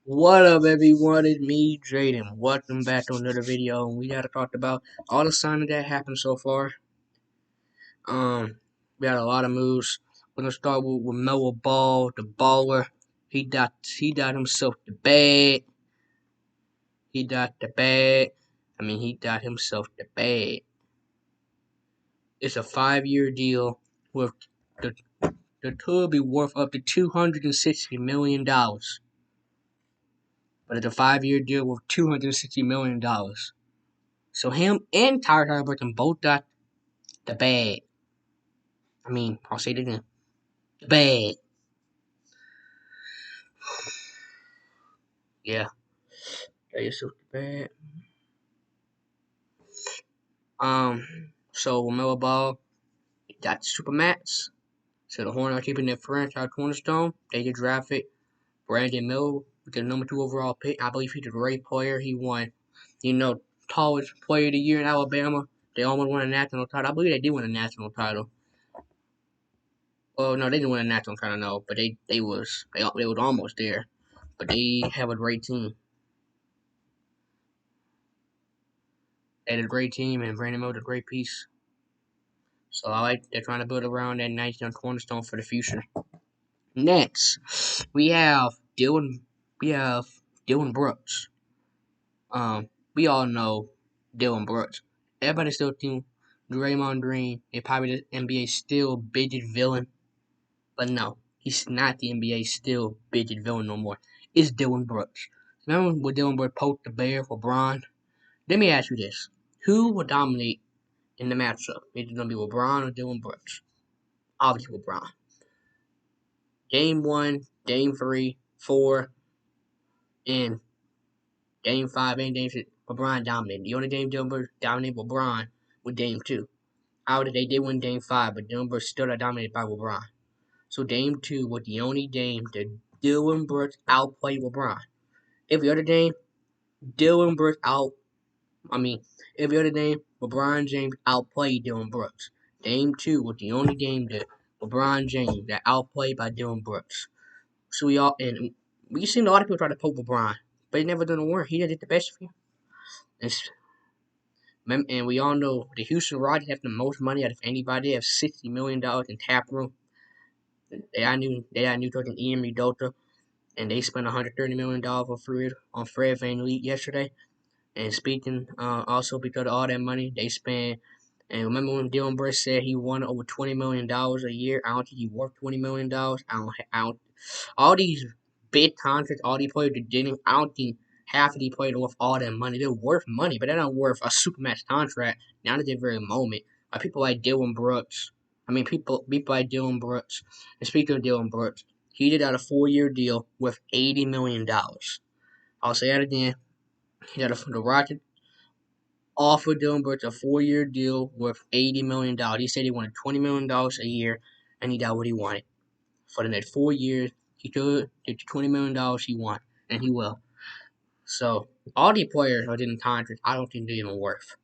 What up, everyone? It's me, Jaden. Welcome back to another video. And we gotta talk about all the signing that happened so far. We had a lot of moves. We're gonna start with Melo Ball, the baller. He got himself the bag. He got the bag. He got himself the bag. It's a 5-year deal with the the tour will be worth up to $260 million. But it's a 5-year deal worth $260 million. So him and Tyler Halliburton both got the bag. I'll say it again. The bag. Yeah. That is the bag. So Melo Ball got Supermax. So the Hornets are keeping their franchise cornerstone. They just drafted Brandon Miller with the number 2 overall pick. I believe he's a great player. He won, tallest player of the year in Alabama. They almost won a national title. I believe they did win a national title. Well, no, they didn't win a national title, no, but they was almost there. But they have a great team. They had a great team, and Brandon Miller a great piece. So they're trying to build around that nice young cornerstone for the future. Next, we have Dylan Brooks. We all know Dylan Brooks. Everybody still think Draymond Green is probably the NBA's still biggest villain, but no, he's not the NBA's still biggest villain no more. It's Dylan Brooks. Remember when Dylan Brooks poked the bear for Bron? Let me ask you this: who will dominate in the matchup? Is it gonna be LeBron or Dylan Brooks? Obviously LeBron. Game 1, Game 3, 4, and Game 5 and Game 6, LeBron dominated. The only game Dylan Brooks dominated LeBron was Game 2. However, they did win Game 5, but Dylan Brooks still got dominated by LeBron. So Game 2 was the only game that Dylan Brooks outplayed LeBron. Every other game, Dylan Brooks every other game, LeBron James outplayed Dylan Brooks. Game 2 was the only game that LeBron James got outplayed by Dylan Brooks. So we seen a lot of people try to poke LeBron, but it never done work. He did the best for you. And we all know the Houston Rockets have the most money out of anybody. They have $60 million in cap room. They got new coach Ian Udoka, and they spent $130 million on Fred VanVleet yesterday. And speaking, also because of all that money they spent, and remember when Dylan Brooks said he won over $20 million a year? I don't think he worth $20 million. I don't. All these big contracts, all these players that didn't. I don't think half of these players are worth all that money. They're worth money, but they're not worth a supermax contract. Not at the very moment. Like people like Dylan Brooks. People like Dylan Brooks. And speaking of Dylan Brooks, he did out a 4-year deal with $80 million. I'll say that again. He got the Rockets offered Dylan Brooks a 4-year deal worth $80 million. He said he wanted $20 million a year, and he got what he wanted. For the next 4 years, he could get the $20 million he wanted, and he will. So all the players are in contracts I don't think they're even worth.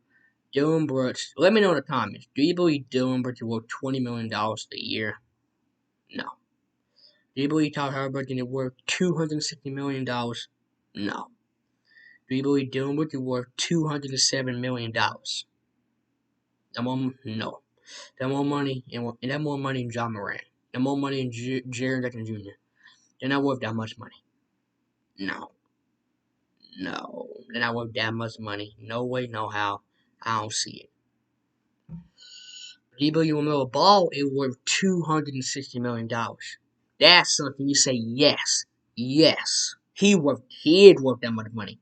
Dylan Brooks, let me know in the comments. Do you believe Dylan Brooks is worth $20 million a year? No. Do you believe Tyler Halliburton is worth $260 million? No. Do you believe Dylan Brooks is worth $207 million? No. That more money and that more money in John Moran. That more money in Jaren Jackson Jr. They're not worth that much money. No. No. They're not worth that much money. No way, no how. I don't see it. DW Miller Ball is worth $260 million. That's something you say yes. Yes. He is worth that much money.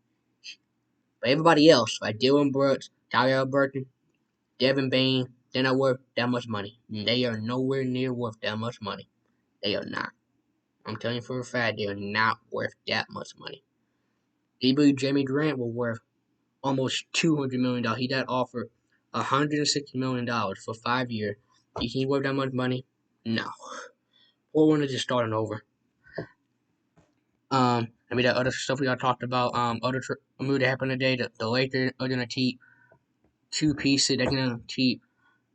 But everybody else, like Dylan Brooks, Tyler Burton, Devin Bain, they're not worth that much money. They are nowhere near worth that much money. They are not. I'm telling you for a fact, they are not worth that much money. Do you believe Jamie Grant was worth almost $200 million? He got offered $160 million for 5 years. Do you think he worth that much money? No. Portland is just starting over. That other stuff we got talked about. Other move that happened today. The Lakers are gonna keep 2 pieces. They're gonna keep.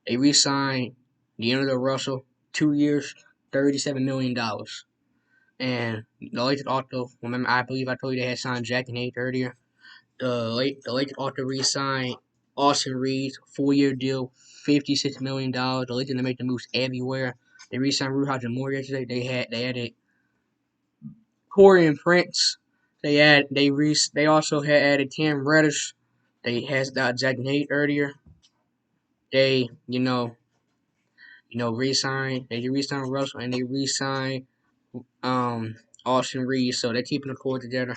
They re-signed D'Angelo Russell, 2 years, $37 million. And the Lakers also, remember, I believe I told you they had signed Jack and Nate earlier. The Lakers also re-signed Austin Reeves, 4-year deal, $56 million. The Lakers make the moves everywhere. They re-signed Rui Hachimura yesterday. They added Torian Prince. They also had added Cam Reddish. They had Jack Nate earlier. They re-signed. They re-signed Russell and they re-signed Austin Reeves. So they're keeping the core together.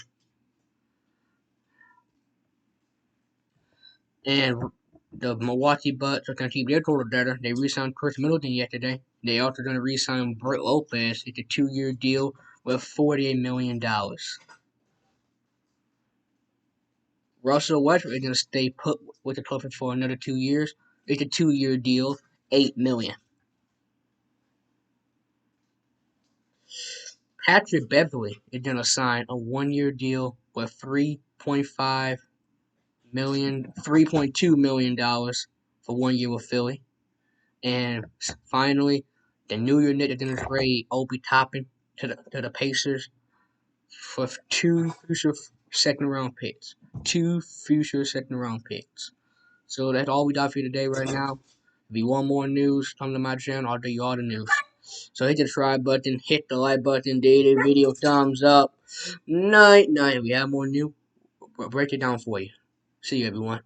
And the Milwaukee Bucks are going to keep their total together. They re-signed Chris Middleton yesterday. They also going to re-sign Brook Lopez. It's a 2-year deal with $48 million. Russell Westbrook is going to stay put with the Clippers for another 2 years. It's a 2-year deal, $8 million. Patrick Beverley is going to sign a 1-year deal with $3.2 million for 1 year with Philly. And finally, the New York Knicks are going to trade Obi Toppin to the Pacers for 2 future second round picks. 2 future second round picks. So that's all we got for you today right now. If you want more news, come to my channel. I'll do you all the news. So hit the subscribe button, hit the like button, date the video, thumbs up. Night. If we have more news, we'll break it down for you. See you, everyone.